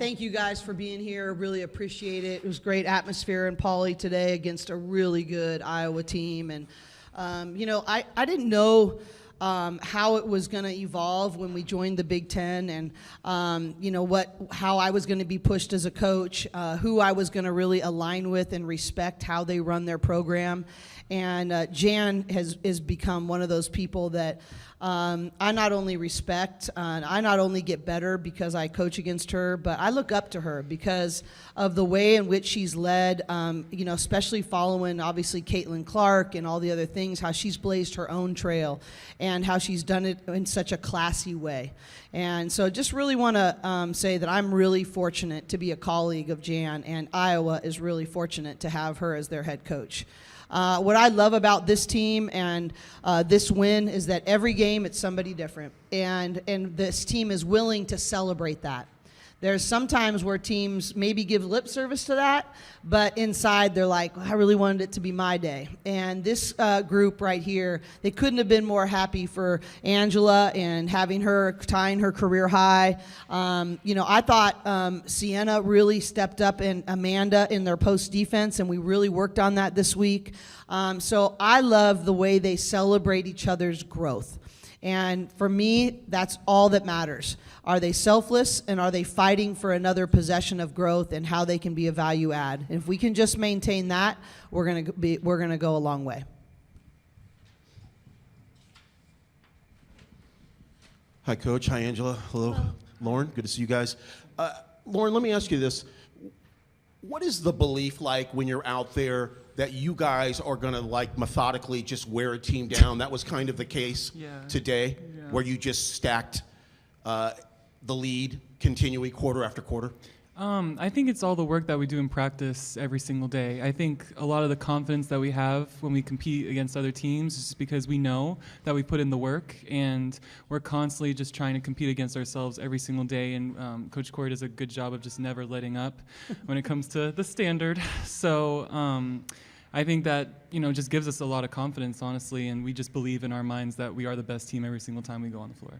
Thank you guys for being here. Really appreciate it. It was great atmosphere in Pauley today against a really good Iowa team. And, I didn't know how it was going to evolve when we joined the Big Ten and, how I was going to be pushed as a coach, who I was going to really align with and respect how they run their program. And Jan has become one of those people that I not only respect, I not only get better because I coach against her, but I look up to her because of the way in which she's led, especially following, obviously, Caitlin Clark and all the other things, how she's blazed her own trail and how she's done it in such a classy way. And so just really want to say that I'm really fortunate to be a colleague of Jan, and Iowa is really fortunate to have her as their head coach. What I love about this team and this win is that every game it's somebody different, and this team is willing to celebrate that. There's sometimes where teams maybe give lip service to that, but inside they're like, I really wanted it to be my day. And this group right here, they couldn't have been more happy for Angela and having her tying her career high. I thought Sienna really stepped up and Amanda in their post defense, and we really worked on that this week. So I love the way they celebrate each other's growth. And for me, that's all that matters. Are they selfless, and are they fighting for another possession of growth and how they can be a value add? And if we can just maintain that, we're gonna go a long way. Hi, Coach. Hi, Angela. Hello, Lauren. Good to see you guys. Lauren, let me ask you this. What is the belief like when you're out there that you guys are going to methodically just wear a team down? That was kind of the case today, where you just stacked the lead continuing quarter after quarter. I think it's all the work that we do in practice every single day. I think a lot of the confidence that we have when we compete against other teams is just because we know that we put in the work, and we're constantly just trying to compete against ourselves every single day. And Coach Cori does a good job of just never letting up when it comes to the standard. So I think that just gives us a lot of confidence, honestly, and we just believe in our minds that we are the best team every single time we go on the floor.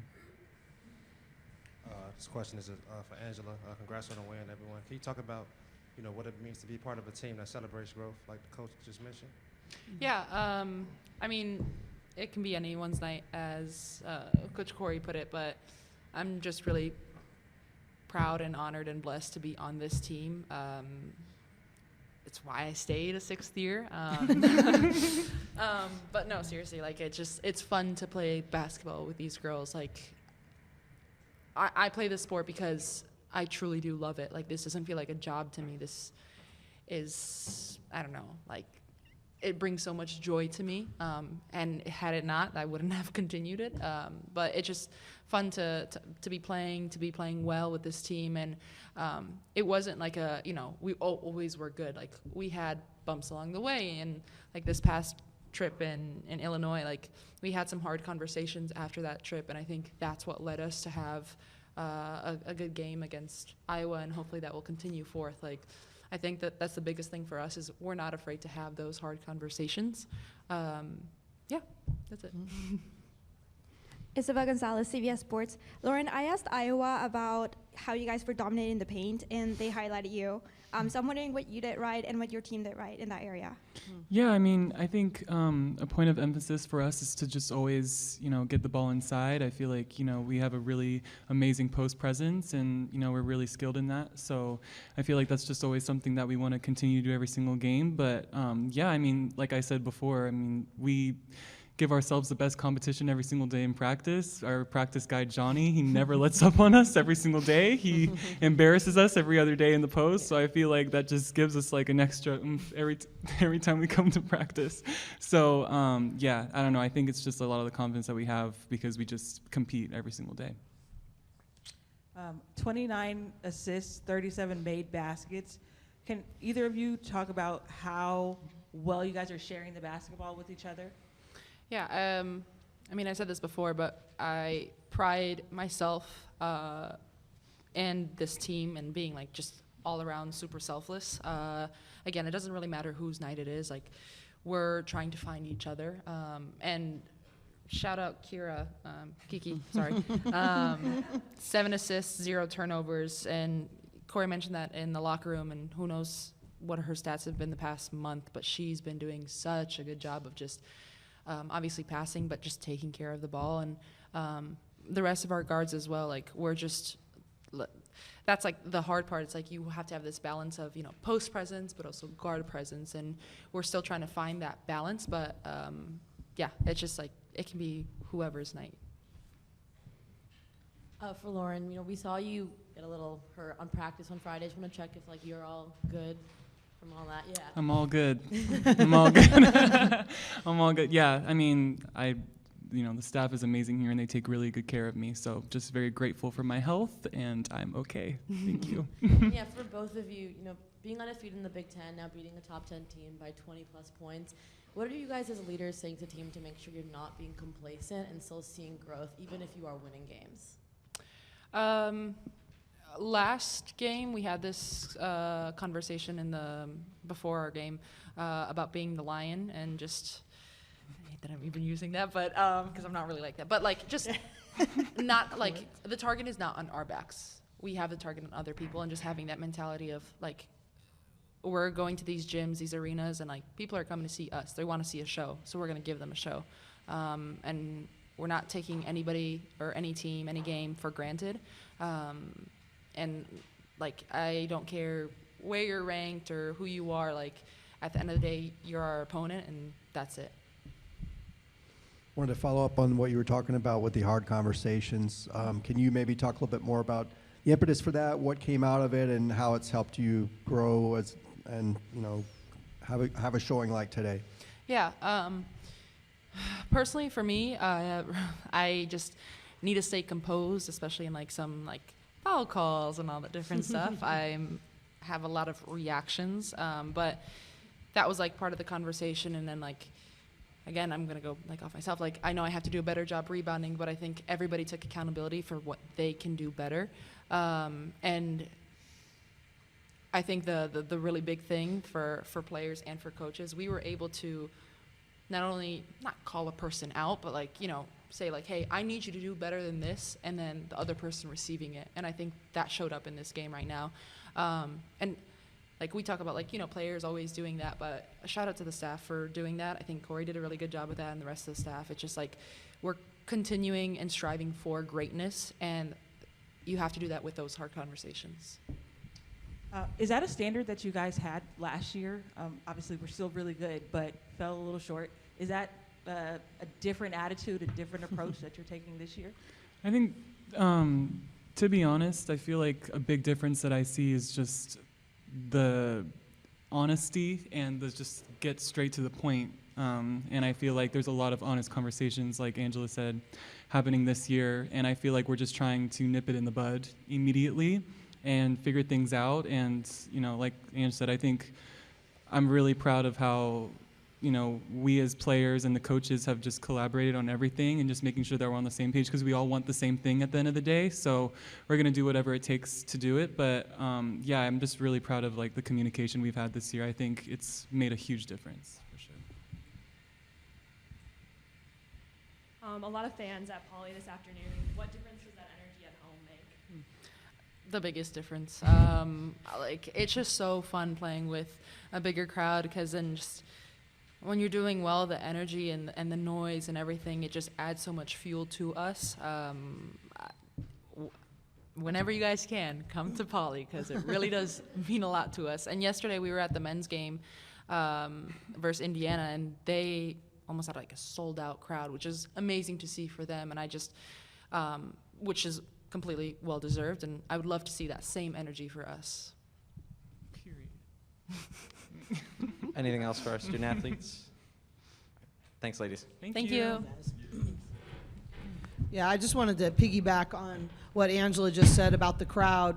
This question is for Angela. Congrats on the win, everyone. Can you talk about, what it means to be part of a team that celebrates growth, like the coach just mentioned? Yeah, it can be anyone's night, as Coach Cori put it, but I'm just really proud and honored and blessed to be on this team. It's why I stayed a sixth year. But no, seriously, it's fun to play basketball with these girls. I play this sport because I truly do love it. This doesn't feel like a job to me. This is, I don't know, it brings so much joy to me. And had it not, I wouldn't have continued it. But it's just fun to be playing well with this team. And it wasn't we always were good. We had bumps along the way. And this past trip in Illinois, we had some hard conversations after that trip, and I think that's what led us to have a good game against Iowa, and hopefully that will continue forth. I think that's the biggest thing for us, is we're not afraid to have those hard conversations. That's it. Isabel Gonzalez, CBS Sports. Lauren, I asked Iowa about how you guys were dominating the paint, and they highlighted you. So I'm wondering what you did right and what your team did right in that area. Yeah, I think a point of emphasis for us is to just always, get the ball inside. I feel like, we have a really amazing post presence, and, we're really skilled in that. So I feel like that's just always something that we want to continue to do every single game. But like I said before, we give ourselves the best competition every single day in practice. Our practice guy, Johnny, he never lets up on us every single day. He embarrasses us every other day in the post, so I feel like that just gives us an extra oomph every time we come to practice. So I don't know, I think it's just a lot of the confidence that we have because we just compete every single day. 29 assists, 37 made baskets. Can either of you talk about how well you guys are sharing the basketball with each other? Yeah, I said this before, but I pride myself and this team in being just all around super selfless. Again, it doesn't really matter whose night it is. We're trying to find each other. And shout out Kiki, sorry. 7 assists, 0 turnovers, and Cori mentioned that in the locker room, and who knows what her stats have been the past month, but she's been doing such a good job of just obviously passing, but just taking care of the ball. And the rest of our guards as well, like we're just, that's like the hard part. It's like you have to have this balance of, post presence, but also guard presence. And we're still trying to find that balance, but yeah, it's just like, it can be whoever's night. For Lauren, we saw you get a little hurt on practice on Friday. Just want to check if you're all good from all that. Yeah. I'm all good. I'm all good. I'm all good. Yeah, I mean, the staff is amazing here and they take really good care of me. So just very grateful for my health and I'm okay. Thank you. Yeah, for both of you, being undefeated in the Big Ten, now beating a top 10 team by 20 plus points. What are you guys as leaders saying to the team to make sure you're not being complacent and still seeing growth, even if you are winning games? Last game, we had this conversation before our game about being the lion, and just, I hate that I'm even using that, but because I'm not really like that, but just not the target is not on our backs. We have the target on other people, and just having that mentality of we're going to these gyms, these arenas, and people are coming to see us. They want to see a show, so we're going to give them a show, and we're not taking anybody or any team, any game for granted. And I don't care where you're ranked or who you are, at the end of the day, you're our opponent, and that's it. Wanted to follow up on what you were talking about with the hard conversations. Can you maybe talk a little bit more about the impetus for that, what came out of it, and how it's helped you grow and have a showing like today? Yeah. Personally, for me, I just need to stay composed, especially in some foul calls and all that different stuff. I have a lot of reactions, but that was part of the conversation. And then again, I'm gonna go off myself. I know I have to do a better job rebounding, but I think everybody took accountability for what they can do better. And I think the really big thing for players and for coaches, we were able to not only not call a person out, but say hey, I need you to do better than this, and then the other person receiving it. And I think that showed up in this game right now. And we talk about players always doing that, but a shout out to the staff for doing that. I think Cori did a really good job with that, and the rest of the staff. It's just we're continuing and striving for greatness, and you have to do that with those hard conversations. Is that a standard that you guys had last year? Obviously, we're still really good, but fell a little short. Is that a different attitude, a different approach that you're taking this year? I think, to be honest, I feel like a big difference that I see is just the honesty and the just get straight to the point. And I feel like there's a lot of honest conversations, like Angela said, happening this year. And I feel like we're just trying to nip it in the bud immediately and figure things out. And, like Ange said, I think I'm really proud of how, we as players and the coaches have just collaborated on everything and just making sure that we're on the same page, because we all want the same thing at the end of the day. So we're going to do whatever it takes to do it. But yeah, I'm just really proud of the communication we've had this year. I think it's made a huge difference, for sure. A lot of fans at Poly this afternoon. What difference does that energy at home make? The biggest difference. It's just so fun playing with a bigger crowd, because then just when you're doing well, the energy and the noise and everything, it just adds so much fuel to us. Whenever you guys can, come to Poly, because it really does mean a lot to us. And yesterday we were at the men's game versus Indiana, and they almost had a sold-out crowd, which is amazing to see for them. And I just, which is completely well-deserved, and I would love to see that same energy for us. Period. Anything else for our student athletes? Thanks, ladies. Thank you. Yeah, I just wanted to piggyback on what Angela just said about the crowd.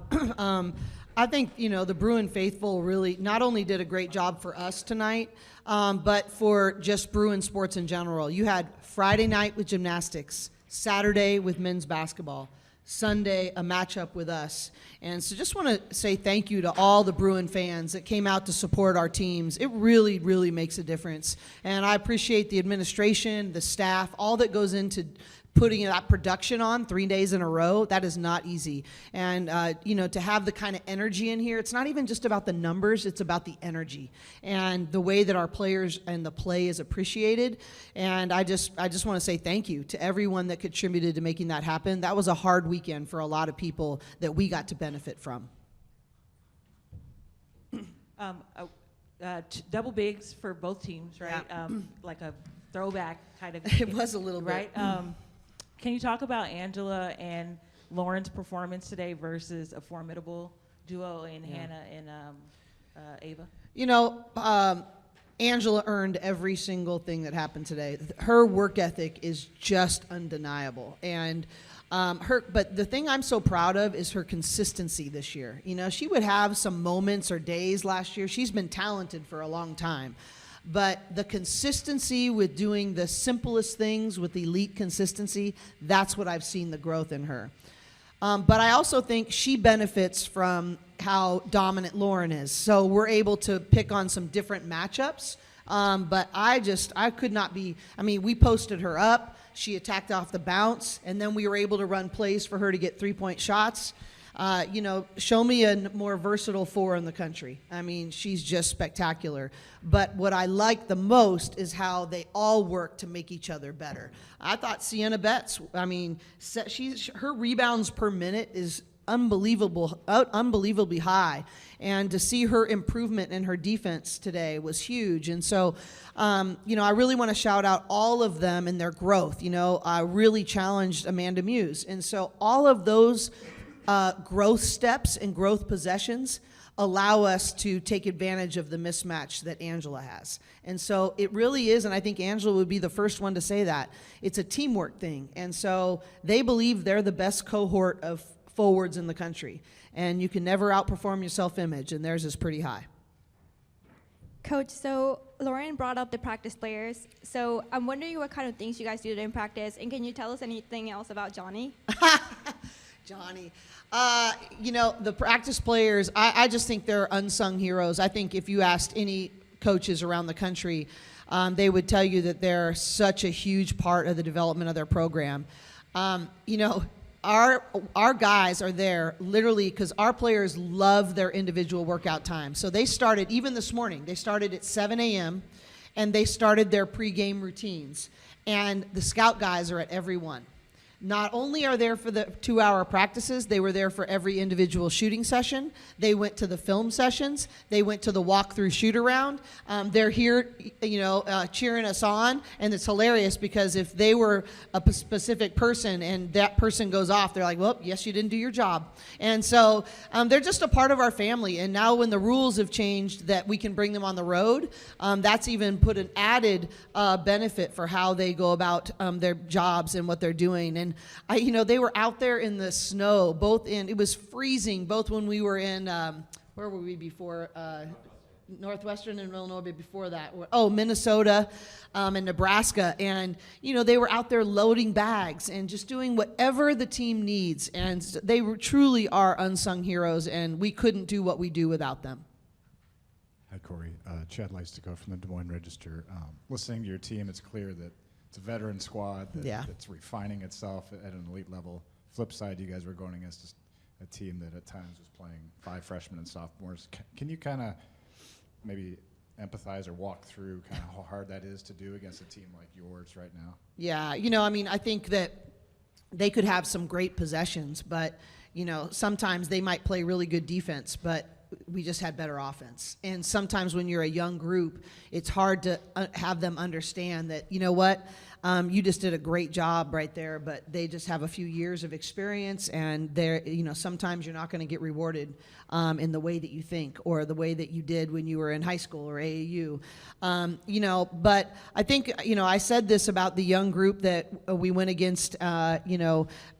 I think, the Bruin faithful really not only did a great job for us tonight, but for just Bruin sports in general. You had Friday night with gymnastics, Saturday with men's basketball, Sunday a matchup with us. And so just want to say thank you to all the Bruin fans that came out to support our teams. It really, really makes a difference. And I appreciate the administration, the staff, all that goes into putting that production on 3 days in a row, that is not easy. And, to have the kind of energy in here, it's not even just about the numbers, it's about the energy and the way that our players and the play is appreciated. And I just want to say thank you to everyone that contributed to making that happen. That was a hard weekend for a lot of people that we got to benefit from. Double bigs for both teams, right? Yeah. Like a throwback kind of. It was a little bit. Right? Can you talk about Angela and Lauren's performance today versus a formidable duo in Hannah and Ava? Angela earned every single thing that happened today. Her work ethic is just undeniable. And but the thing I'm so proud of is her consistency this year. She would have some moments or days last year. She's been talented for a long time. But the consistency with doing the simplest things with elite consistency, that's what I've seen the growth in her. But I also think she benefits from how dominant Lauren is. So we're able to pick on some different matchups. But I could not be, we posted her up. She attacked off the bounce, and then we were able to run plays for her to get 3-point shots. Show me a more versatile four in the country. She's just spectacular. But what I like the most is how they all work to make each other better. I thought Sienna Betts, her rebounds per minute is unbelievably high. And to see her improvement in her defense today was huge. And so, I really want to shout out all of them and their growth. I really challenged Amanda Muse. And so all of those growth steps and growth possessions allow us to take advantage of the mismatch that Angela has. And so it really is, and I think Angela would be the first one to say that. It's a teamwork thing. And so they believe they're the best cohort of forwards in the country. And you can never outperform your self-image, and theirs is pretty high. Coach, so Lauren brought up the practice players. So I'm wondering what kind of things you guys do in practice, and can you tell us anything else about Johnny? Johnny. The practice players, I just think they're unsung heroes. I think if you asked any coaches around the country, they would tell you that they're such a huge part of the development of their program. Our guys are there literally because our players love their individual workout time. So they started, even this morning, they started at 7 a.m. and they started their pregame routines. And the scout guys are at every one. Not only are there for the 2-hour practices, they were there for every individual shooting session. They went to the film sessions. They went to the walkthrough shoot around. They're here, cheering us on. And it's hilarious because if they were a specific person and that person goes off, they're like, well, yes, you didn't do your job. And so they're just a part of our family. And now when the rules have changed that we can bring them on the road, that's even put an added benefit for how they go about their jobs and what they're doing. And they were out there in the snow, it was freezing, both when we were in, where were we before? Northwestern and Illinois, but before that. Minnesota and Nebraska. And, they were out there loading bags and just doing whatever the team needs. And they truly are unsung heroes, and we couldn't do what we do without them. Hi, Cori. Chad Leistico from the Des Moines Register. Listening to your team, it's clear that it's a veteran squad that's refining itself at an elite level. Flip side, you guys were going against a team that at times was playing 5 freshmen and sophomores. Can you kind of maybe empathize or walk through kind of how hard that is to do against a team like yours right now? Yeah, I think that they could have some great possessions, but, sometimes they might play really good defense, but we just had better offense. And sometimes when you're a young group, it's hard to have them understand that, you just did a great job right there, but they just have a few years of experience, and they're, sometimes you're not going to get rewarded in the way that you think or the way that you did when you were in high school or AAU. But I think, I said this about the young group that we went against,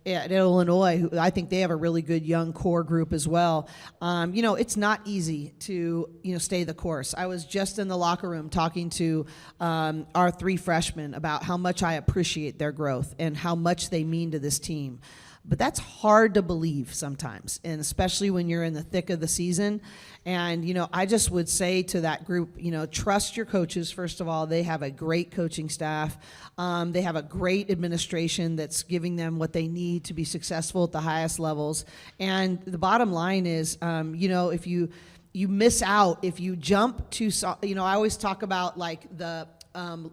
at Illinois, who I think they have a really good young core group as well. It's not easy to, stay the course. I was just in the locker room talking to our 3 freshmen about how much I appreciate their growth and how much they mean to this team. But that's hard to believe sometimes, and especially when you're in the thick of the season. And, I just would say to that group, trust your coaches, first of all. They have a great coaching staff. They have a great administration that's giving them what they need to be successful at the highest levels. And the bottom line is, if you miss out, if you jump too, I always talk about like the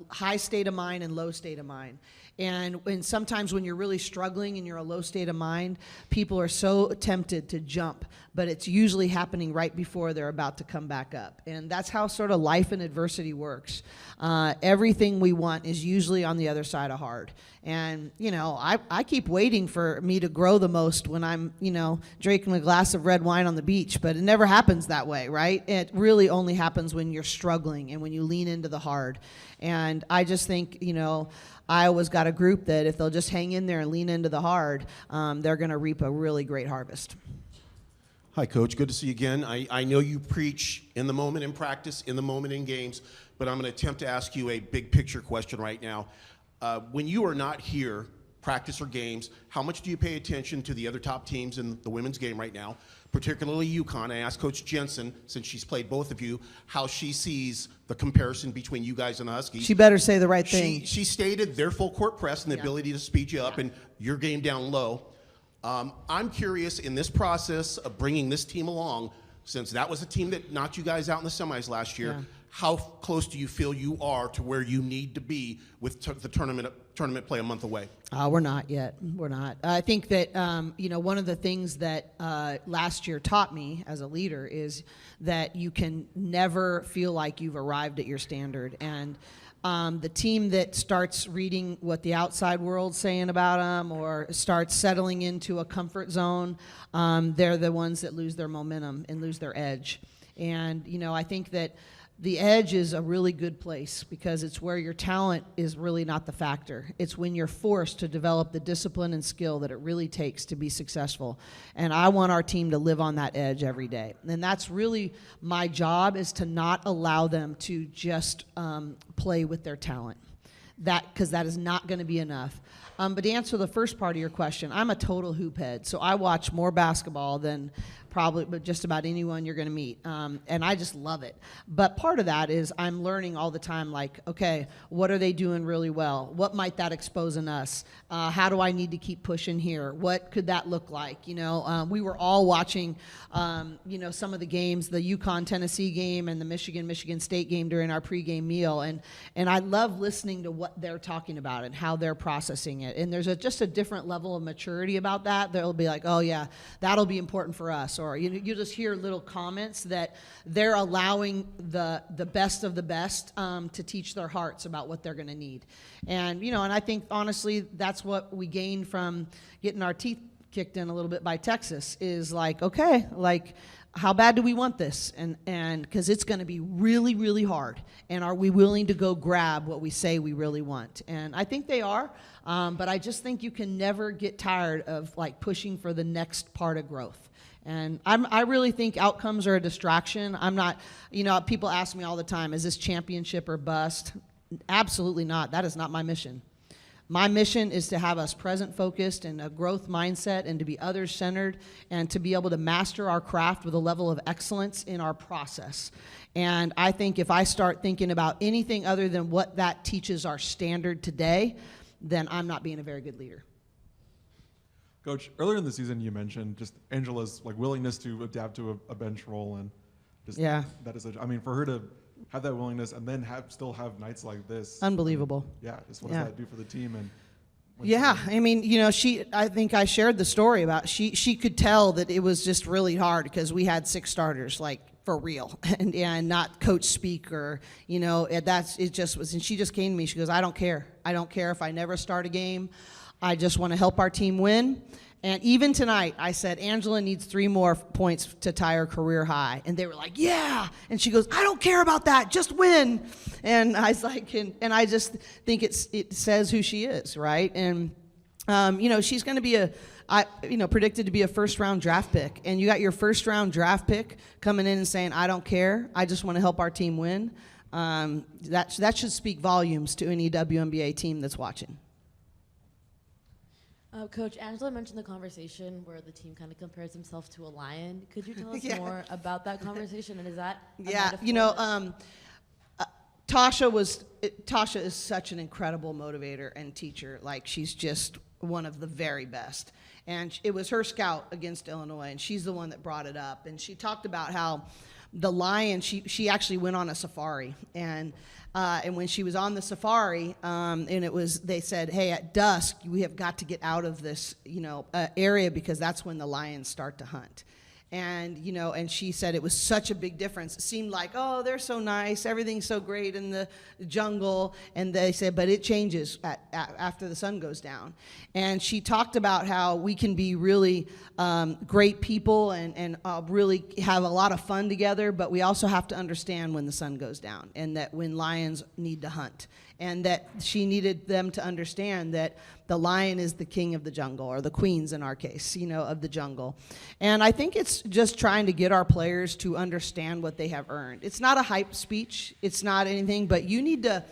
high state of mind and low state of mind. And sometimes when you're really struggling and you're a low state of mind, people are so tempted to jump, but it's usually happening right before they're about to come back up. And that's how sort of life and adversity works. Everything we want is usually on the other side of hard. And, I keep waiting for me to grow the most when I'm, drinking a glass of red wine on the beach, but it never happens that way, right? It really only happens when you're struggling and when you lean into the hard. And I just think, Iowa's got a group that if they'll just hang in there and lean into the hard, they're going to reap a really great harvest. Hi, Coach. Good to see you again. I know you preach in the moment in practice, in the moment in games, but I'm going to attempt to ask you a big picture question right now. When you are not here, practice or games, how much do you pay attention to the other top teams in the women's game right now, particularly UConn? I asked Coach Jensen, since she's played both of you, how she sees the comparison between you guys and the Huskies. She better say the right thing. She stated their full court press and the ability to speed you up and your game down low. I'm curious, in this process of bringing this team along, since that was a team that knocked you guys out in the semis last year, how close do you feel you are to where you need to be with the tournament play a month away? We're not yet. We're not. I think that, one of the things that last year taught me as a leader is that you can never feel like you've arrived at your standard. And the team that starts reading what the outside world's saying about them or starts settling into a comfort zone, they're the ones that lose their momentum and lose their edge. And, I think that the edge is a really good place because it's where your talent is really not the factor. It's when you're forced to develop the discipline and skill that it really takes to be successful. And I want our team to live on that edge every day. And that's really my job, is to not allow them to just play with their talent. Because that is not going to be enough. But to answer the first part of your question, I'm a total hoop head. So I watch more basketball than probably just about anyone you're going to meet. And I just love it. But part of that is I'm learning all the time, like, okay, what are they doing really well? What might that expose in us? How do I need to keep pushing here? What could that look like? We were all watching, some of the games, the UConn-Tennessee game and the Michigan-Michigan State game during our pregame meal. And I love listening to what they're talking about and how they're processing it. And there's just a different level of maturity about that. They'll be like, oh, yeah, that'll be important for us. Or you just hear little comments that they're allowing the best of the best to teach their hearts about what they're going to need. And, and I think, honestly, that's what we gained from getting our teeth kicked in a little bit by Texas is like, okay, like, how bad do we want this? And because it's going to be really, really hard. And are we willing to go grab what we say we really want? And I think they are. But I just think you can never get tired of like pushing for the next part of growth. And I really think outcomes are a distraction. I'm not, people ask me all the time, is this championship or bust? Absolutely not. That is not my mission. My mission is to have us present-focused and a growth mindset and to be others-centered and to be able to master our craft with a level of excellence in our process. And I think if I start thinking about anything other than what that teaches our standard today, then I'm not being a very good leader. Coach, earlier in the season you mentioned just Angela's willingness to adapt to a bench role, and just that is for her to have that willingness and then still have nights like this. Unbelievable. What does that do for the team? And I think I shared the story about she could tell that it was just really hard because we had 6 starters, like for real, and not coach speak or, it just was. And she just came to me. She goes, I don't care. I don't care if I never start a game. I just want to help our team win. And even tonight, I said, Angela needs 3 more points to tie her career high. And they were like, yeah. And she goes, I don't care about that. Just win. And I was like, and I just think it says who she is, right? And, she's going to be predicted to be a first-round draft pick. And you got your first-round draft pick coming in and saying, I don't care. I just want to help our team win. That should speak volumes to any WNBA team that's watching. Coach, Angela mentioned the conversation where the team kind of compares himself to a lion. Could you tell us Yeah. more about that conversation? And is that a Yeah, metaphor Tasha is such an incredible motivator and teacher. Like, she's just one of the very best. And it was her scout against Illinois, and she's the one that brought it up. And she talked about how the lion, she actually went on a safari. And when she was on the safari, they said, hey, at dusk, we have got to get out of this, area, because that's when the lions start to hunt. And she said it was such a big difference. It seemed like, oh, they're so nice, everything's so great in the jungle. And they said, but it changes after the sun goes down. And she talked about how we can be really great people and really have a lot of fun together, but we also have to understand when the sun goes down, and that when lions need to hunt. And that she needed them to understand that the lion is the king of the jungle, or the queens in our case, of the jungle. And I think it's just trying to get our players to understand what they have earned. It's not a hype speech, it's not anything, but you need to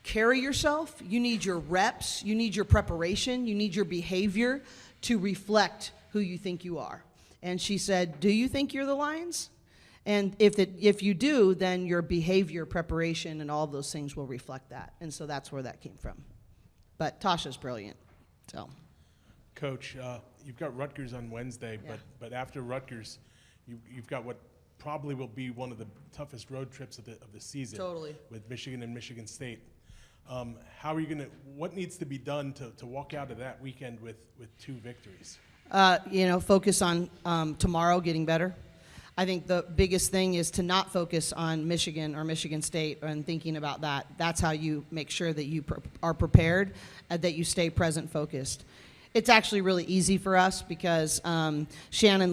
carry yourself, you need your reps, you need your preparation, you need your behavior to reflect who you think you are. And she said, do you think you're the lions? And if you do, then your behavior, preparation, and all those things will reflect that. And so that's where that came from. But Tasha's brilliant. So, Coach, you've got Rutgers on Wednesday, Yeah. but after Rutgers, you've got what probably will be one of the toughest road trips of the season. Totally. With Michigan and Michigan State. How are you gonna? What needs to be done to walk out of that weekend with 2 victories? Focus on tomorrow getting better. I think the biggest thing is to not focus on Michigan or Michigan State and thinking about that. That's how you make sure that you are prepared and that you stay present focused. It's actually really easy for us because Shannon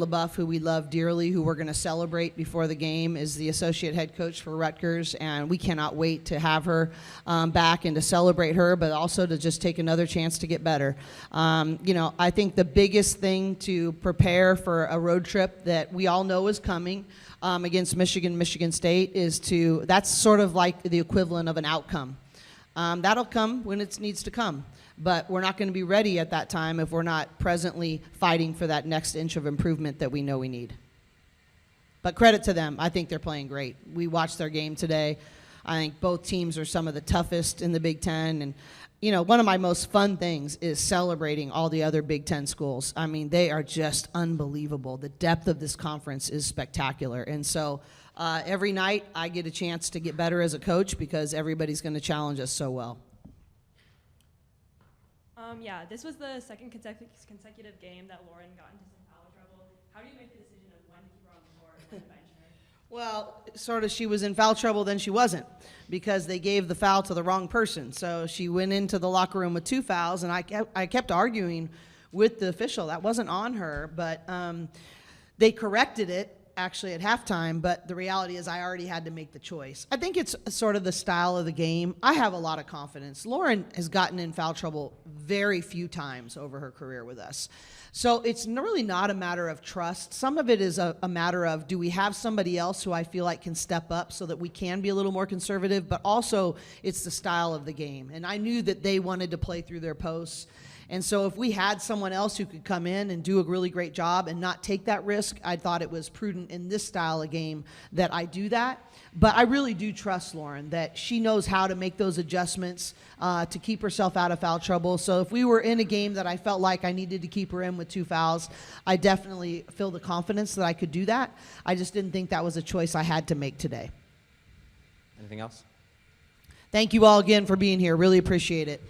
LaBeouf, who we love dearly, who we're going to celebrate before the game, is the associate head coach for Rutgers, and we cannot wait to have her back and to celebrate her, but also to just take another chance to get better. I think the biggest thing to prepare for a road trip that we all know is coming against Michigan State that's sort of like the equivalent of an outcome. That'll come when it needs to come. But we're not going to be ready at that time if we're not presently fighting for that next inch of improvement that we know we need. But credit to them. I think they're playing great. We watched their game today. I think both teams are some of the toughest in the Big Ten. And, one of my most fun things is celebrating all the other Big Ten schools. I mean, they are just unbelievable. The depth of this conference is spectacular. And so every night I get a chance to get better as a coach because everybody's going to challenge us so well. This was the second consecutive game that Lauren got into some foul trouble. How do you make the decision of when to keep her on the court and when to bench her? Well, sort of, she was in foul trouble, then she wasn't, because they gave the foul to the wrong person. So she went into the locker room with 2 fouls, and I kept arguing with the official. That wasn't on her, but they corrected it actually at halftime, but the reality is I already had to make the choice. I think it's sort of the style of the game. I have a lot of confidence. Lauren has gotten in foul trouble very few times over her career with us. So it's really not a matter of trust. Some of it is a matter of, do we have somebody else who I feel like can step up so that we can be a little more conservative, but also it's the style of the game. And I knew that they wanted to play through their posts. And so if we had someone else who could come in and do a really great job and not take that risk, I thought it was prudent in this style of game that I do that. But I really do trust Lauren, that she knows how to make those adjustments to keep herself out of foul trouble. So if we were in a game that I felt like I needed to keep her in with 2 fouls, I definitely feel the confidence that I could do that. I just didn't think that was a choice I had to make today. Anything else? Thank you all again for being here. Really appreciate it.